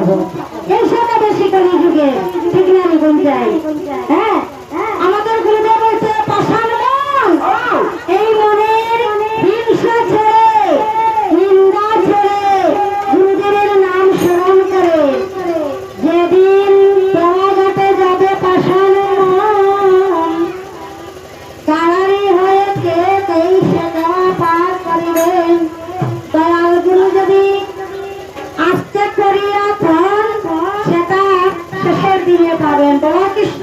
পাবো। এই সেটা বেশি করে যুগে ঠিক না নিগুণ চাই। হ্যাঁ, আমাদের গুরুদেব বলছে পাষাণ মন, এই মনের হিংসা ছেড়ে নিন্দা ছেড়ে গুরুদেবের নাম স্মরণ করে যেদিন ঘাটে যাবে পাষাণ মন, কারারি হয়ে কে তেইশে দেওয়া পার করিবেন। দয়াল গুরু যদি আস্তে করিয়া সেটা শেষের দিনে পাবেন। বলা কৃষ্ণ।